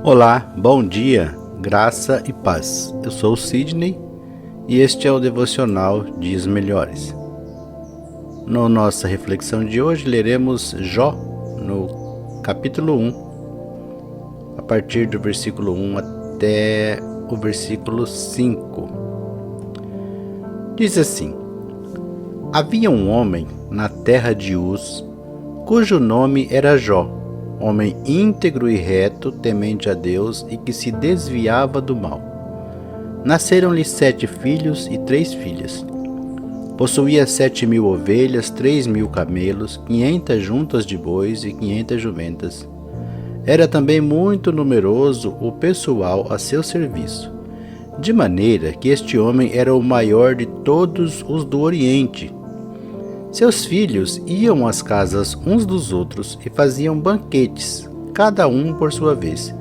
Olá, bom dia, graça e paz. Eu sou o Sidney e este é o devocional Dias Melhores. Na nossa reflexão de hoje, leremos Jó, no capítulo 1, a partir do versículo 1 até o versículo 5. Diz assim: Havia um homem na terra de Uz, cujo nome era Jó, homem íntegro e reto, temente a Deus e que se desviava do mal. Nasceram-lhe 7 filhos e 3 filhas. Possuía 7.000 ovelhas, 3.000 camelos, 500 juntas de bois e 500 jumentas. Era também muito numeroso o pessoal a seu serviço, de maneira que este homem era o maior de todos os do Oriente. Seus filhos iam às casas uns dos outros e faziam banquetes, cada um por sua vez,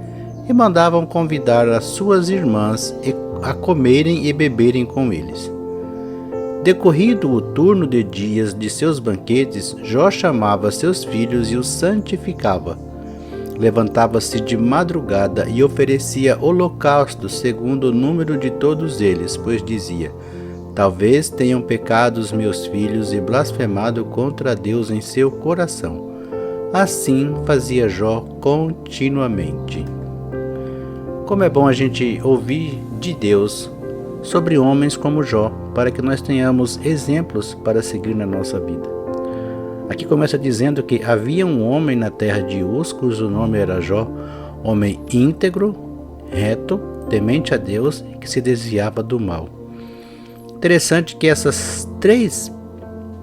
e mandavam convidar as suas irmãs a comerem e beberem com eles. Decorrido o turno de dias de seus banquetes, Jó chamava seus filhos e os santificava. Levantava-se de madrugada e oferecia holocaustos segundo o número de todos eles, pois dizia: Talvez tenham pecado os meus filhos e blasfemado contra Deus em seu coração. Assim fazia Jó continuamente. Como é bom a gente ouvir de Deus sobre homens como Jó, para que nós tenhamos exemplos para seguir na nossa vida. Aqui começa dizendo que havia um homem na terra de Uz, cujo nome era Jó, homem íntegro, reto, temente a Deus e que se desviava do mal. Interessante que essas 3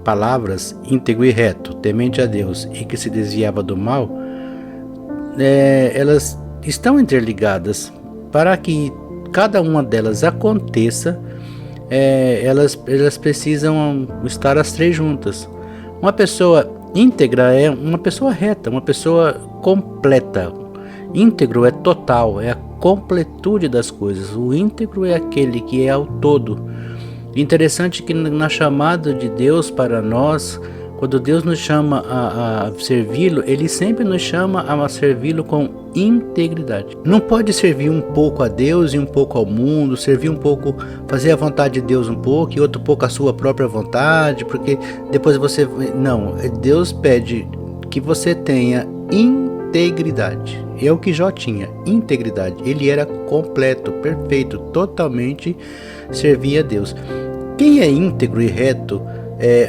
palavras, íntegro e reto, temente a Deus e que se desviava do mal, elas estão interligadas. Para que cada uma delas aconteça, elas precisam estar as 3 juntas. Uma pessoa íntegra é uma pessoa reta, uma pessoa completa. Íntegro é total, é a completude das coisas. O íntegro é aquele que é ao todo. Interessante que na chamada de Deus para nós, quando Deus nos chama a servi-lo, Ele sempre nos chama a servi-lo com integridade. Não pode servir um pouco a Deus e um pouco ao mundo, servir um pouco, fazer a vontade de Deus um pouco e outro pouco a sua própria vontade, porque depois você... Não, Deus pede que você tenha integridade. É o que Jó tinha, integridade. Ele era completo, perfeito, totalmente servia a Deus. Quem é íntegro e reto,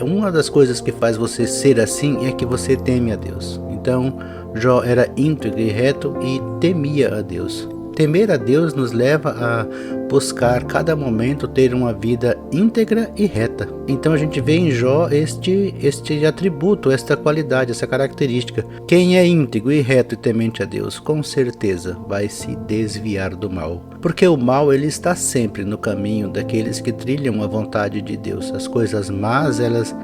uma das coisas que faz você ser assim é que você teme a Deus. Então, Jó era íntegro e reto e temia a Deus. Temer a Deus nos leva a buscar cada momento ter uma vida íntegra e reta. Então a gente vê em Jó este atributo, esta qualidade, essa característica. Quem é íntegro e reto e temente a Deus, com certeza vai se desviar do mal. Porque o mal ele está sempre no caminho daqueles que trilham a vontade de Deus. As coisas más,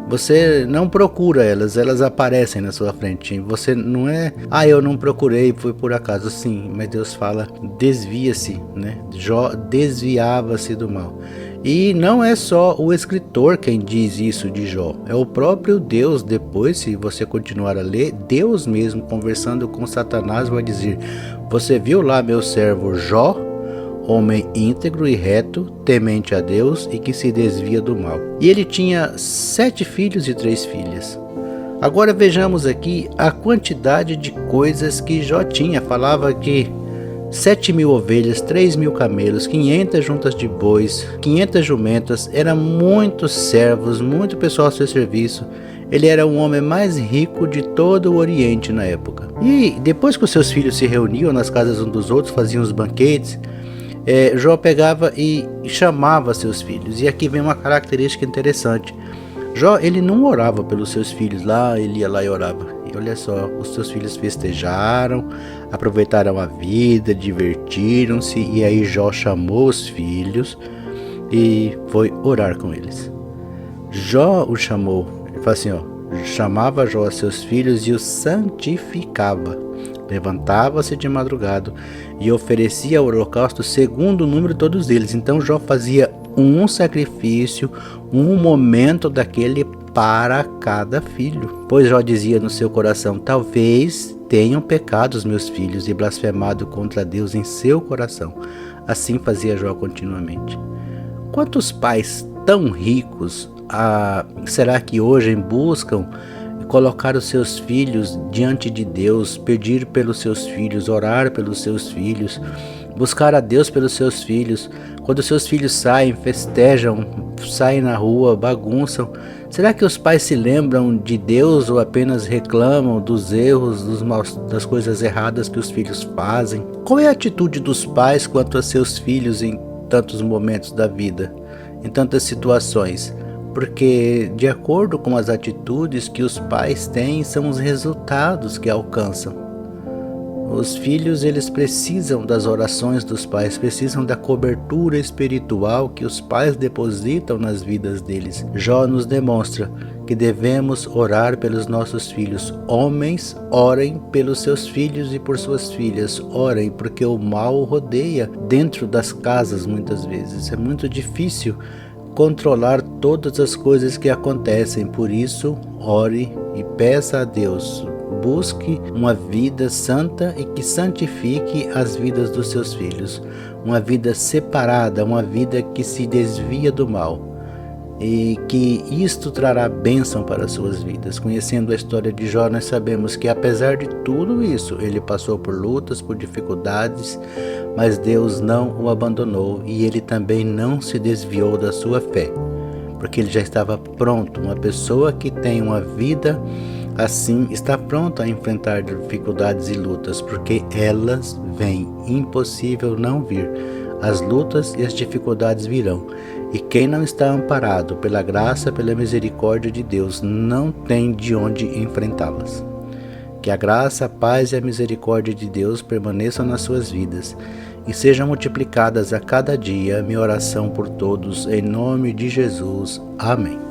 você não procura elas aparecem na sua frente. Você não é, eu não procurei, foi por acaso. Sim, mas Deus fala, desvia-se, né? Jó desviava-se do mal. E não é só o escritor quem diz isso de Jó, é o próprio Deus. Depois, se você continuar a ler, Deus mesmo conversando com Satanás vai dizer: você viu lá meu servo Jó, homem íntegro e reto, temente a Deus e que se desvia do mal. E ele tinha 7 filhos e 3 filhas. Agora vejamos aqui a quantidade de coisas que Jó tinha. Falava que 7.000 ovelhas, 3.000 camelos, 500 juntas de bois, 500 jumentas, eram muitos servos, muito pessoal a seu serviço. Ele era o homem mais rico de todo o Oriente na época. E depois que os seus filhos se reuniam nas casas uns dos outros, faziam os banquetes, Jó pegava e chamava seus filhos. E aqui vem uma característica interessante. Jó, ele não orava pelos seus filhos lá, ele ia lá e orava. E olha só, os seus filhos festejaram, aproveitaram a vida, divertiram-se. E aí Jó chamou os filhos e foi orar com eles. Jó o chamou, ele fala assim, chamava Jó a seus filhos e os santificava. Levantava-se de madrugada e oferecia o holocausto segundo o número de todos eles. Então Jó fazia um sacrifício, um momento daquele para cada filho. Pois Jó dizia no seu coração: talvez tenham pecado os meus filhos e blasfemado contra Deus em seu coração. Assim fazia Jó continuamente. Quantos pais tão ricos será que hoje buscam colocar os seus filhos diante de Deus, pedir pelos seus filhos, orar pelos seus filhos, buscar a Deus pelos seus filhos? Quando seus filhos saem, festejam, saem na rua, bagunçam, será que os pais se lembram de Deus ou apenas reclamam dos erros, das coisas erradas que os filhos fazem? Qual é a atitude dos pais quanto a seus filhos em tantos momentos da vida, em tantas situações? Porque de acordo com as atitudes que os pais têm, são os resultados que alcançam. Os filhos, eles precisam das orações dos pais, precisam da cobertura espiritual que os pais depositam nas vidas deles. Jó nos demonstra que devemos orar pelos nossos filhos. Homens, orem pelos seus filhos e por suas filhas. Orem, porque o mal rodeia dentro das casas muitas vezes. É muito difícil controlar todas as coisas que acontecem. Por isso, ore e peça a Deus. Busque uma vida santa e que santifique as vidas dos seus filhos. Uma vida separada, uma vida que se desvia do mal. E que isto trará bênção para as suas vidas. Conhecendo a história de Jó, nós sabemos que apesar de tudo isso, ele passou por lutas, por dificuldades, mas Deus não o abandonou e ele também não se desviou da sua fé, porque ele já estava pronto. Uma pessoa que tem uma vida assim está pronta a enfrentar dificuldades e lutas, porque elas vêm, impossível não vir. As lutas e as dificuldades virão, e quem não está amparado pela graça, pela misericórdia de Deus, não tem de onde enfrentá-las. Que a graça, a paz e a misericórdia de Deus permaneçam nas suas vidas e sejam multiplicadas a cada dia. Minha oração por todos, em nome de Jesus. Amém.